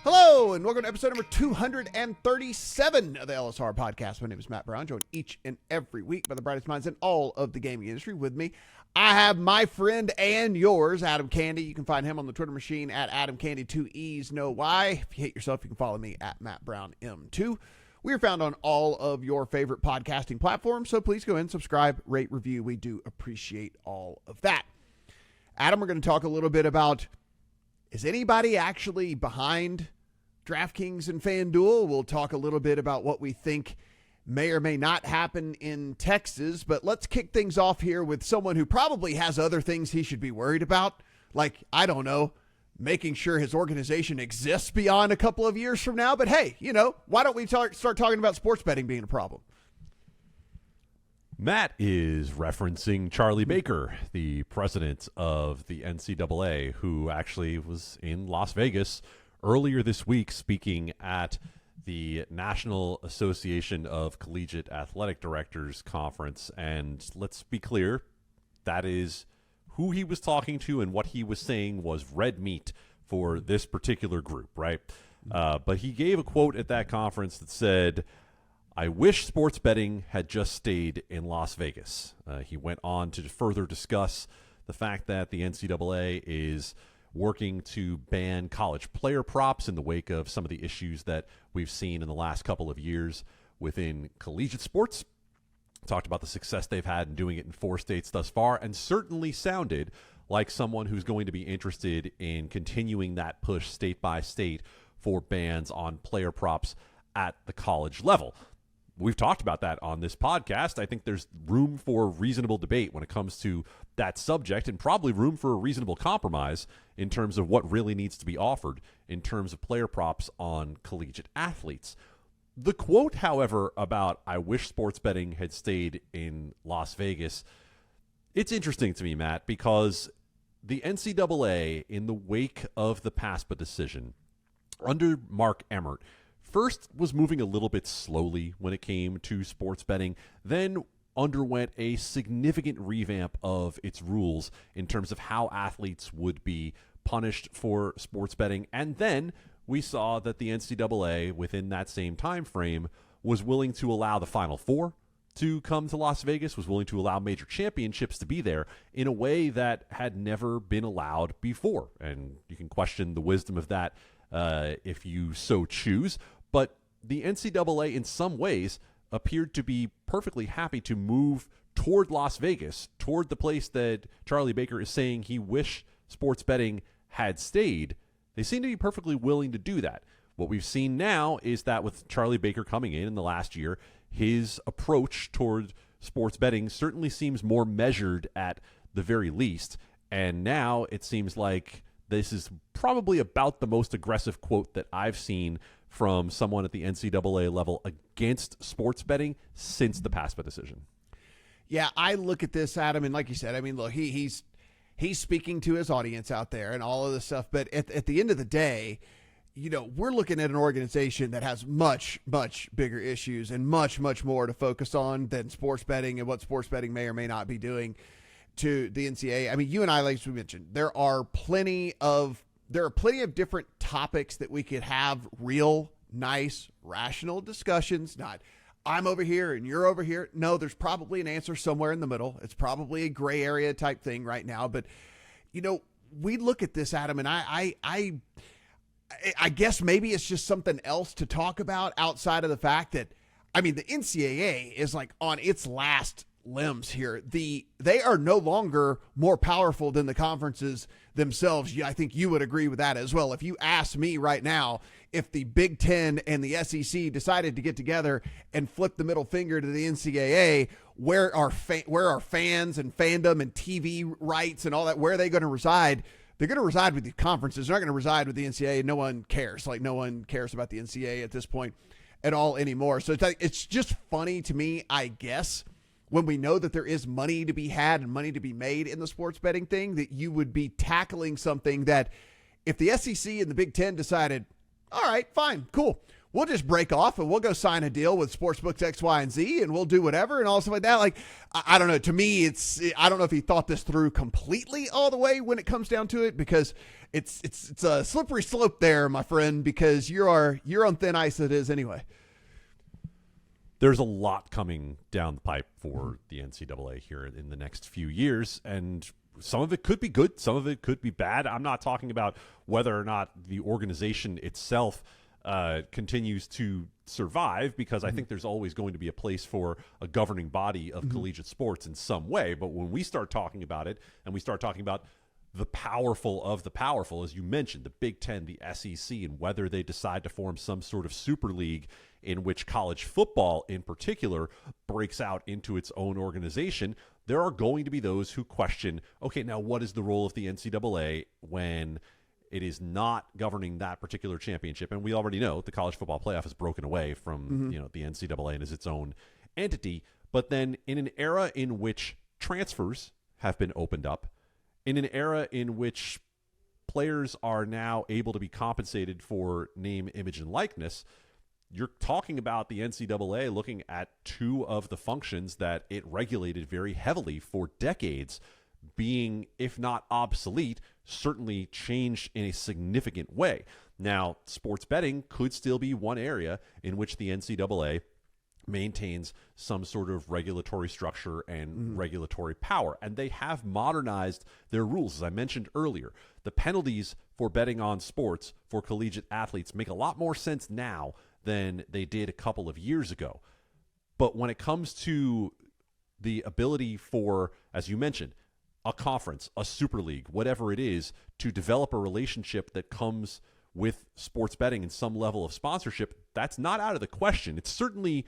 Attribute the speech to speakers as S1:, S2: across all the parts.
S1: Hello, and welcome to episode number 237 of the LSR podcast. My name is Matt Brown, joined each and every week by the brightest minds in all of the gaming industry. With me, I have my friend and yours, Adam Candee. You can find him on the Twitter machine at Adam Candee, 2 E's, no Y. If you hate yourself, you can follow me at Matt Brown M2. We are found on all of your favorite podcasting platforms, so please go in, subscribe, rate, review. We do appreciate all of that. Adam, we're going to talk a little bit about, is anybody actually behind DraftKings and FanDuel? We'll talk a little bit about what we think may or may not happen in Texas, but let's kick things off here with someone who probably has other things he should be worried about, like, I don't know, making sure his organization exists beyond a couple of years from now. But hey, you know, why don't we start talking about sports betting being a problem?
S2: Matt is referencing Charlie Baker, the president of the NCAA, who actually was in Las Vegas earlier this week speaking at the National Association of Collegiate Athletic Directors Conference. And let's be clear, that is who he was talking to, and what he was saying was red meat for this particular group, right? But he gave a quote at that conference that said, "I wish sports betting had just stayed in Las Vegas." He went on to further discuss the fact that the NCAA is working to ban college player props in the wake of some of the issues that we've seen in the last couple of years within collegiate sports. Talked about the success they've had in doing it in 4 states thus far, and certainly sounded like someone who's going to be interested in continuing that push state by state for bans on player props at the college level. We've talked about that on this podcast. I think there's room for reasonable debate when it comes to that subject, and probably room for a reasonable compromise in terms of what really needs to be offered in terms of player props on collegiate athletes. The quote, however, about "I wish sports betting had stayed in Las Vegas," it's interesting to me, Matt, because the NCAA, in the wake of the PASPA decision, under Mark Emmert, first was moving a little bit slowly when it came to sports betting, then underwent a significant revamp of its rules in terms of how athletes would be punished for sports betting. And then we saw that the NCAA, within that same time frame, was willing to allow the Final Four to come to Las Vegas, was willing to allow major championships to be there in a way that had never been allowed before. And you can question the wisdom of that if you so choose. But the NCAA, in some ways, appeared to be perfectly happy to move toward Las Vegas, toward the place that Charlie Baker is saying he wished sports betting had stayed. They seem to be perfectly willing to do that. What we've seen now is that with Charlie Baker coming in the last year, his approach toward sports betting certainly seems more measured at the very least. And now it seems like this is probably about the most aggressive quote that I've seen from someone at the NCAA level against sports betting since the PASPA decision.
S1: Yeah, I look at this, Adam, and like you said, I mean, look, he's speaking to his audience out there and all of this stuff. But at the end of the day, you know, we're looking at an organization that has much, much bigger issues and much, much more to focus on than sports betting and what sports betting may or may not be doing to the NCAA. I mean, you and I, like we mentioned, there are plenty of different topics that we could have real, nice, rational discussions. Not, I'm over here and you're over here. No, there's probably an answer somewhere in the middle. It's probably a gray area type thing right now. But, you know, we look at this, Adam, and I guess maybe it's just something else to talk about outside of the fact that, I mean, the NCAA is like on its last limbs here. They are no longer more powerful than the conferences themselves. I think you would agree with that as well. If you ask me right now, if the Big Ten and the SEC decided to get together and flip the middle finger to the NCAA, where are fans and fandom and TV rights and all that, where are they going to reside? They're going to reside with the conferences. They're not going to reside with the NCAA. No one cares. Like, no one cares about the NCAA at this point at all anymore. So it's just funny to me, I guess, when we know that there is money to be had and money to be made in the sports betting thing, that you would be tackling something that if the SEC and the Big Ten decided, all right, fine, cool, we'll just break off and we'll go sign a deal with Sportsbooks X, Y, and Z, and we'll do whatever and all stuff like that. Like, I don't know. To me, I don't know if he thought this through completely all the way when it comes down to it, because it's a slippery slope there, my friend, because you're on thin ice as it is anyway.
S2: There's a lot coming down the pipe for the NCAA here in the next few years, and some of it could be good, some of it could be bad. I'm not talking about whether or not the organization itself continues to survive, because I think there's always going to be a place for a governing body of collegiate sports in some way. But when we start talking about it, and we start talking about the powerful of the powerful, as you mentioned, the Big Ten, the SEC, and whether they decide to form some sort of super league in which college football in particular breaks out into its own organization, there are going to be those who question, okay, now what is the role of the NCAA when it is not governing that particular championship? And we already know the college football playoff is broken away from the NCAA and is its own entity. But then in an era in which transfers have been opened up, in an era in which players are now able to be compensated for name, image, and likeness, you're talking about the NCAA looking at two of the functions that it regulated very heavily for decades being, if not obsolete, certainly changed in a significant way. Now, sports betting could still be one area in which the NCAA maintains some sort of regulatory structure and regulatory power. And they have modernized their rules. As I mentioned earlier, the penalties for betting on sports for collegiate athletes make a lot more sense now than they did a couple of years ago. But when it comes to the ability for, as you mentioned, a conference, a super league, whatever it is, to develop a relationship that comes with sports betting and some level of sponsorship, that's not out of the question. It's certainly,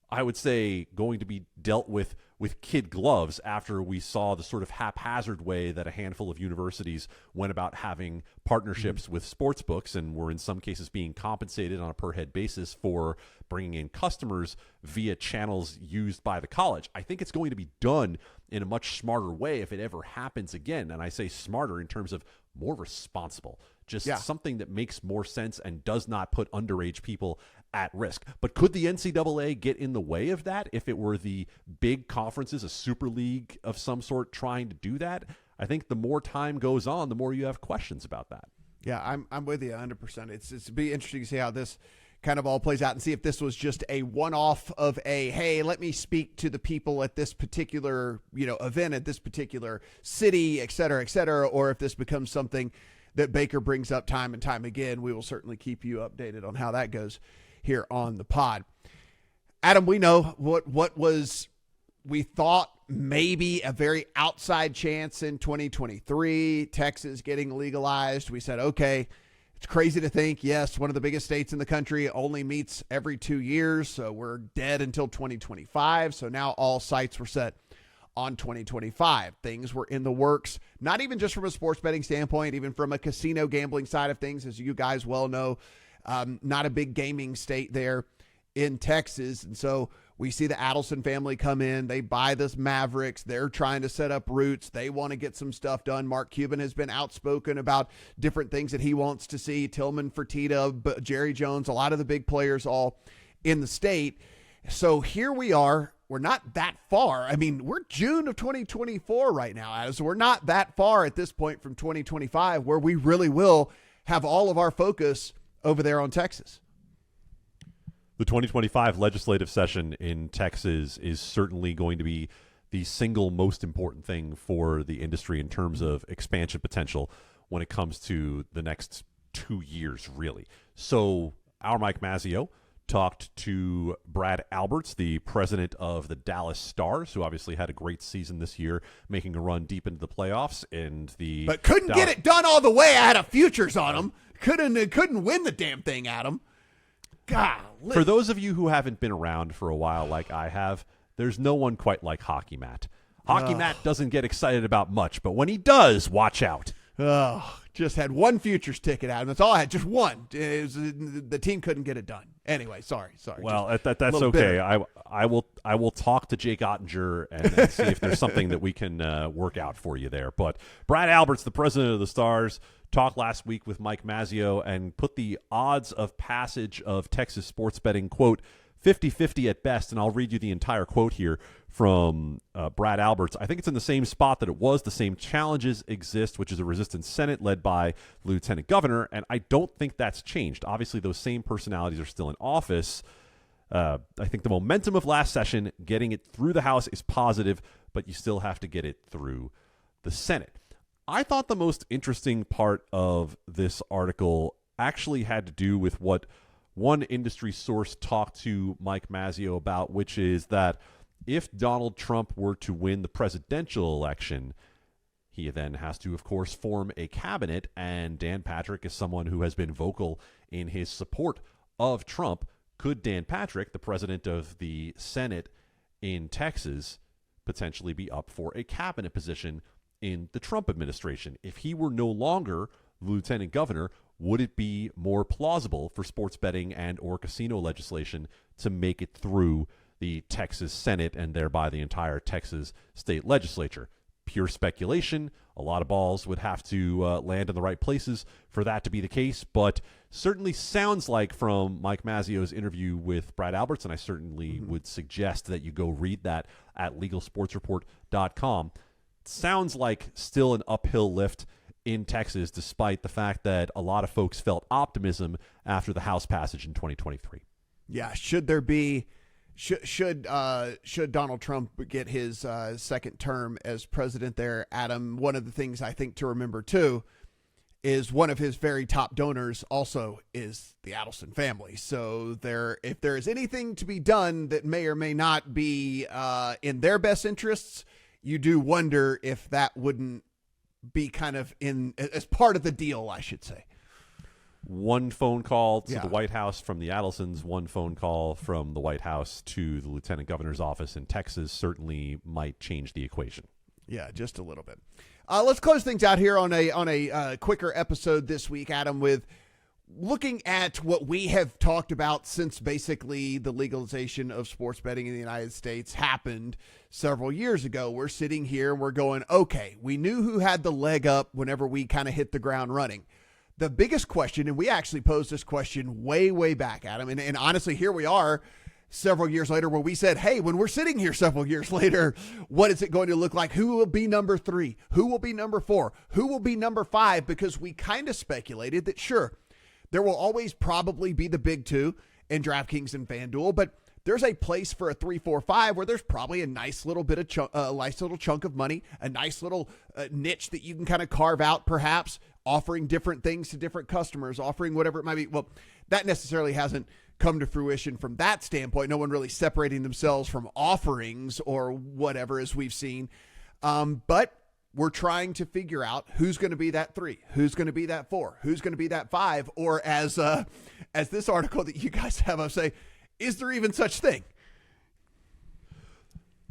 S2: I would say, going to be dealt with kid gloves after we saw the sort of haphazard way that a handful of universities went about having partnerships with sports books and were in some cases being compensated on a per head basis for bringing in customers via channels used by the college. I think it's going to be done in a much smarter way if it ever happens again. And I say smarter in terms of more responsible, just something that makes more sense and does not put underage people at risk. But could the NCAA get in the way of that if it were the big conferences, a super league of some sort, trying to do that? I think the more time goes on, the more you have questions about that.
S1: Yeah, I'm with you 100%. It's be interesting to see how this kind of all plays out and see if this was just a one-off of a, hey, let me speak to the people at this particular, event at this particular city, et cetera, or if this becomes something that Baker brings up time and time again. We will certainly keep you updated on how that goes here on the pod. Adam, we know what was, we thought maybe a very outside chance in 2023, Texas getting legalized. We said, okay, it's crazy to think, yes, one of the biggest states in the country only meets every 2 years, so we're dead until 2025. So now all sights were set on 2025. Things were in the works, not even just from a sports betting standpoint, even from a casino gambling side of things, as you guys well know. Not a big gaming state there in Texas. And so we see the Adelson family come in. They buy this Mavericks. They're trying to set up roots. They want to get some stuff done. Mark Cuban has been outspoken about different things that he wants to see. Tillman Fertitta, Jerry Jones, a lot of the big players all in the state. So here we are. We're not that far. I mean, we're June of 2024 right now, Adam. So we're not that far at this point from 2025 where we really will have all of our focus over there on Texas.
S2: The 2025 legislative session in Texas is certainly going to be the single most important thing for the industry in terms of expansion potential when it comes to the next 2 years, really. So our Mike Mazzio talked to Brad Alberts, the president of the Dallas Stars, who obviously had a great season this year, making a run deep into the playoffs. But
S1: couldn't get it done all the way. I had a futures on them. Couldn't win the damn thing, Adam. God.
S2: For those of you who haven't been around for a while like I have, there's no one quite like Hockey Matt. Hockey Matt doesn't get excited about much, but when he does, watch out.
S1: Oh, just had one futures ticket out, and that's all I had. Just one. The team couldn't get it done. Anyway, sorry.
S2: Well, that's okay. I will talk to Jake Ottinger and see if there's something that we can work out for you there. But Brad Alberts, the president of the Stars, talked last week with Mike Mazzeo and put the odds of passage of Texas sports betting, quote, 50-50 at best, and I'll read you the entire quote here from Brad Alberts. I think it's in the same spot that it was. The same challenges exist, which is a resistant Senate led by the Lieutenant Governor, and I don't think that's changed. Obviously, those same personalities are still in office. I think the momentum of last session, getting it through the House is positive, but you still have to get it through the Senate. I thought the most interesting part of this article actually had to do with what one industry source talked to Mike Mazzeo about, which is that if Donald Trump were to win the presidential election, he then has to, of course, form a cabinet, and Dan Patrick is someone who has been vocal in his support of Trump. Could Dan Patrick, the president of the Senate in Texas, potentially be up for a cabinet position in the Trump administration? If he were no longer lieutenant governor, would it be more plausible for sports betting and or casino legislation to make it through the Texas Senate and thereby the entire Texas state legislature? Pure speculation. A lot of balls would have to land in the right places for that to be the case, but certainly sounds like from Mike Mazzeo's interview with Brad Alberts, and I certainly would suggest that you go read that at legalsportsreport.com. Sounds like still an uphill lift in Texas, despite the fact that a lot of folks felt optimism after the House passage in 2023.
S1: Yeah, should there be should Donald Trump get his second term as president there, Adam, one of the things I think to remember too is one of his very top donors also is the Adelson family. So if there is anything to be done that may or may not be in their best interests, you do wonder if that wouldn't be kind of in as part of the deal, I should say.
S2: One phone call to the White House from the Adelsons, one phone call from the White House to the lieutenant governor's office in Texas certainly might change the equation.
S1: Yeah, just a little bit. Let's close things out here on a quicker episode this week, Adam, with looking at what we have talked about since basically the legalization of sports betting in the United States happened several years ago. We're sitting here and we're going, okay, we knew who had the leg up whenever we kind of hit the ground running. The biggest question, and we actually posed this question way back, Adam, and honestly, here we are several years later where we said, hey, when we're sitting here several years later, what is it going to look like? Who will be number 3? Who will be number 4? Who will be number 5? Because we kind of speculated that, sure, there will always probably be the big two in DraftKings and FanDuel, but there's a place for a 3, 4, 5 where there's probably a nice little bit of nice little chunk of money, a nice little niche that you can kind of carve out, perhaps offering different things to different customers, offering whatever it might be. Well, that necessarily hasn't come to fruition from that standpoint. No one really separating themselves from offerings or whatever, as we've seen. But we're trying to figure out who's going to be that 3, who's going to be that 4, who's going to be that 5, or as this article that you guys have up say, is there even such thing?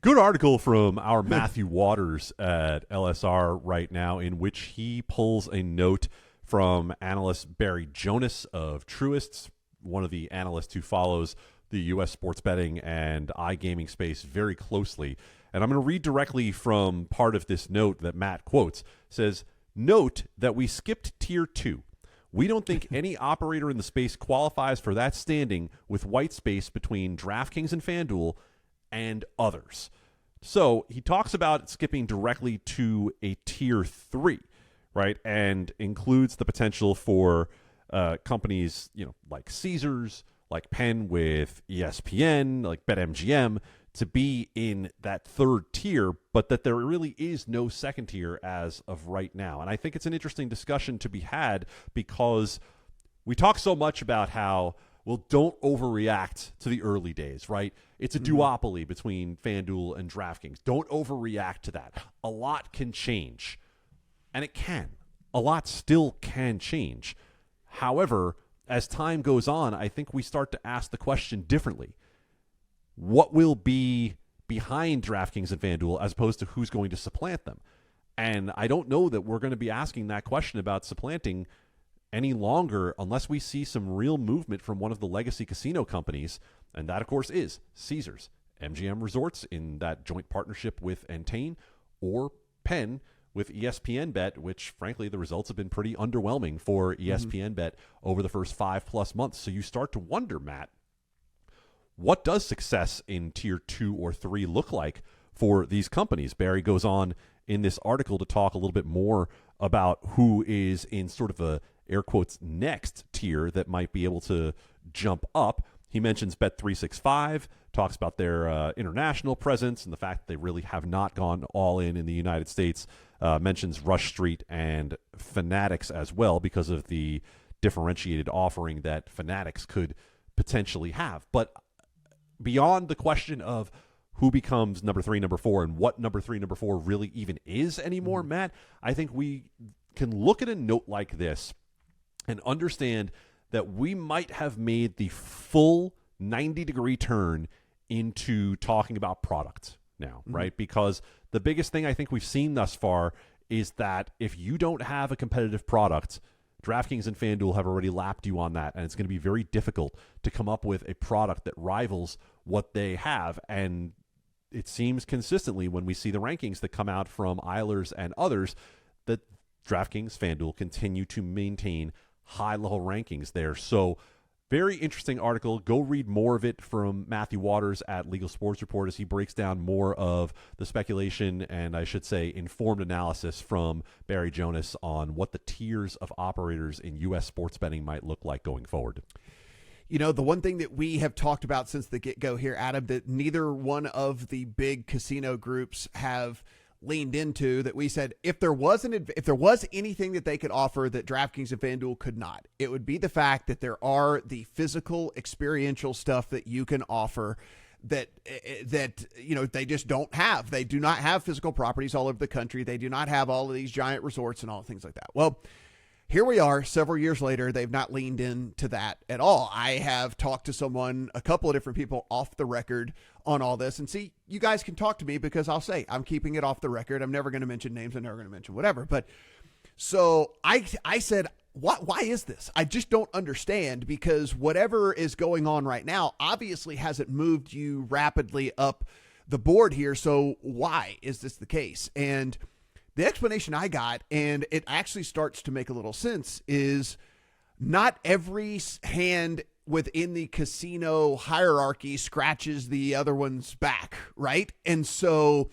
S2: Good article from our Matthew Waters at LSR right now, in which he pulls a note from analyst Barry Jonas of Truists, one of the analysts who follows the U.S. sports betting and iGaming space very closely. And I'm going to read directly from part of this note that Matt quotes. It says, note that we skipped tier 2. We don't think any operator in the space qualifies for that standing with white space between DraftKings and FanDuel and others. So he talks about skipping directly to a tier 3, right? And includes the potential for companies, like Caesars, like Penn with ESPN, like BetMGM, to be in that third tier, but that there really is no second tier as of right now. And I think it's an interesting discussion to be had because we talk so much about how, well, don't overreact to the early days, right? It's a duopoly between FanDuel and DraftKings. Don't overreact to that. A lot can change, and it can. A lot still can change. However, as time goes on, I think we start to ask the question differently. What will be behind DraftKings and FanDuel as opposed to who's going to supplant them? And I don't know that we're going to be asking that question about supplanting any longer unless we see some real movement from one of the legacy casino companies. And that, of course, is Caesars, MGM Resorts in that joint partnership with Entain, or Penn with ESPN Bet, which, frankly, the results have been pretty underwhelming for ESPN Bet over the first 5+ months. So you start to wonder, Matt, what does success in tier 2 or 3 look like for these companies? Barry goes on in this article to talk a little bit more about who is in sort of a, air quotes, next tier that might be able to jump up. He mentions Bet365, talks about their international presence and the fact that they really have not gone all in the United States. Mentions Rush Street and Fanatics as well because of the differentiated offering that Fanatics could potentially have. But beyond the question of who becomes number 3, number 4, and what number 3, number 4 really even is anymore, Matt, I think we can look at a note like this and understand that we might have made the full 90-degree turn into talking about product now, right? Because the biggest thing I think we've seen thus far is that if you don't have a competitive product, DraftKings and FanDuel have already lapped you on that, and it's going to be very difficult to come up with a product that rivals what they have. And it seems consistently when we see the rankings that come out from Eilers and others that DraftKings, FanDuel continue to maintain high-level rankings there. So very interesting article. Go read more of it from Matthew Waters at Legal Sports Report as he breaks down more of the speculation and, I should say, informed analysis from Barry Jonas on what the tiers of operators in U.S. sports betting might look like going forward.
S1: You know, the one thing that we have talked about since the get-go here, Adam, that neither one of the big casino groups have leaned into, that we said if there was anything that they could offer that DraftKings and FanDuel could not, it would be the fact that there are the physical experiential stuff that you can offer that you know they just don't have. They do not have physical properties all over the country. They do not have all of these giant resorts and all things like that. Well, here we are several years later. They've not leaned into that at all. I have talked to a couple of different people off the record on all this, and see, you guys can talk to me because I'll say I'm keeping it off the record. I'm never going to mention names. I'm never going to mention whatever. But so I said, why is this? I just don't understand, because whatever is going on right now obviously hasn't moved you rapidly up the board here. So why is this the case? And the explanation I got, and it actually starts to make a little sense, is not every hand within the casino hierarchy scratches the other one's back, right? And so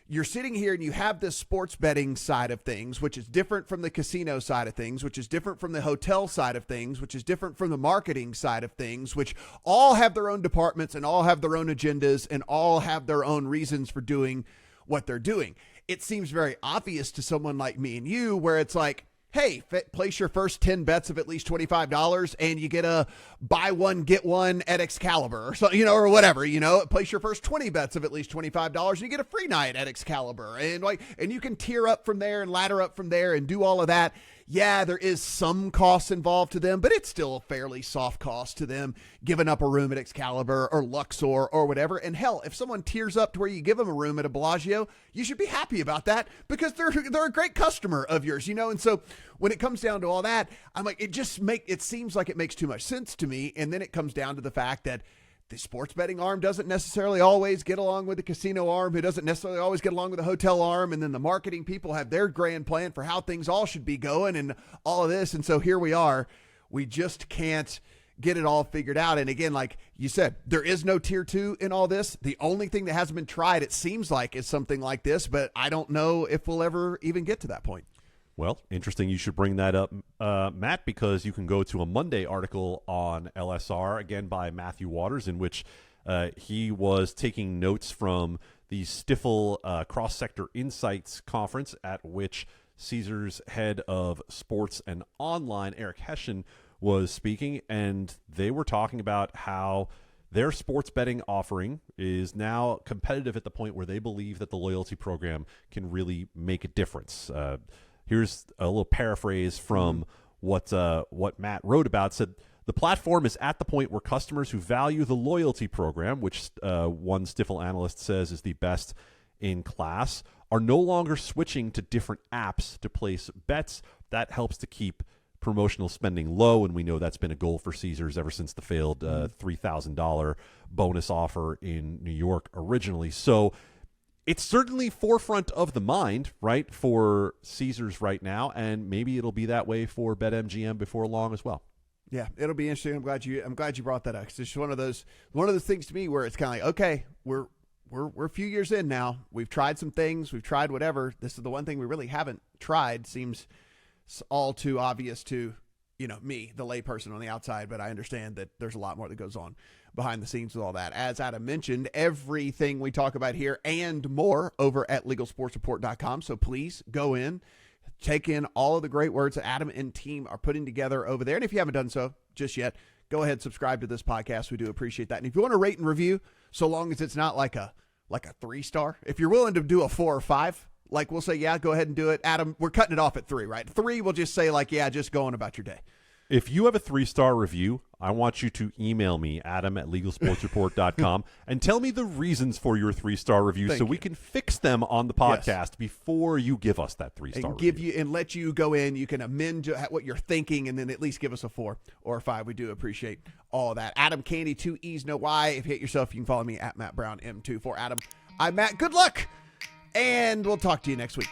S1: you're sitting here and you have this sports betting side of things, which is different from the casino side of things, which is different from the hotel side of things, which is different from the marketing side of things, which all have their own departments and all have their own agendas and all have their own reasons for doing what they're doing. It seems very obvious to someone like me and you, where it's like, hey, place your first 10 bets of at least $25 and you get a buy one, get one at Excalibur or so, or whatever, place your first 20 bets of at least $25 and you get a free night at Excalibur, and you can tier up from there and ladder up from there and do all of that. Yeah, there is some costs involved to them, but it's still a fairly soft cost to them, giving up a room at Excalibur or Luxor or whatever. And hell, if someone tiers up to where you give them a room at a Bellagio, you should be happy about that because they're a great customer of yours, And so when it comes down to all that, I'm like, it seems like it makes too much sense to me. And then it comes down to the fact that the sports betting arm doesn't necessarily always get along with the casino arm, who doesn't necessarily always get along with the hotel arm. And then the marketing people have their grand plan for how things all should be going and all of this. And so here we are. We just can't get it all figured out. And again, like you said, there is no tier 2 in all this. The only thing that hasn't been tried, it seems like, is something like this, but I don't know if we'll ever even get to that point.
S2: Well, interesting you should bring that up, Matt, because you can go to a Monday article on LSR, again by Matthew Waters, in which he was taking notes from the Stifel Cross-Sector Insights Conference, at which Caesars head of sports and online, Eric Hession, was speaking, and they were talking about how their sports betting offering is now competitive at the point where they believe that the loyalty program can really make a difference. Here's a little paraphrase from what Matt wrote about. Said, the platform is at the point where customers who value the loyalty program, which one Stifel analyst says is the best in class, are no longer switching to different apps to place bets. That helps to keep promotional spending low, and we know that's been a goal for Caesars ever since the failed $3,000 bonus offer in New York originally. So it's certainly forefront of the mind, right, for Caesars right now, and maybe it'll be that way for BetMGM before long as well.
S1: Yeah, it'll be interesting. I'm glad you brought that up. 'Cause it's one of those things to me where it's kind of like, okay, we're a few years in now. We've tried some things. We've tried whatever. This is the one thing we really haven't tried. Seems all too obvious to, me, the layperson on the outside, but I understand that there's a lot more that goes on behind the scenes with all that. As Adam mentioned, everything we talk about here and more over at LegalSportsReport.com. So please go in, take in all of the great words that Adam and team are putting together over there. And if you haven't done so just yet, go ahead and subscribe to this podcast. We do appreciate that. And if you want to rate and review, so long as it's not like a 3-star, if you're willing to do a 4 or 5, we'll say, yeah, go ahead and do it. Adam, we're cutting it off at 3, right? 3, we'll just say yeah, just go on about your day.
S2: If you have a 3-star review, I want you to email me, Adam at LegalSportsReport.com, and tell me the reasons for your 3-star review we can fix them on the podcast before you give us that 3-star review.
S1: And let you go in. You can amend what you're thinking and then at least give us a 4 or a 5. We do appreciate all that. Adam Candee, 2 E's, no Y. If you hit yourself, you can follow me at Matt Brown M2. For Adam, I'm Matt. Good luck, and we'll talk to you next week.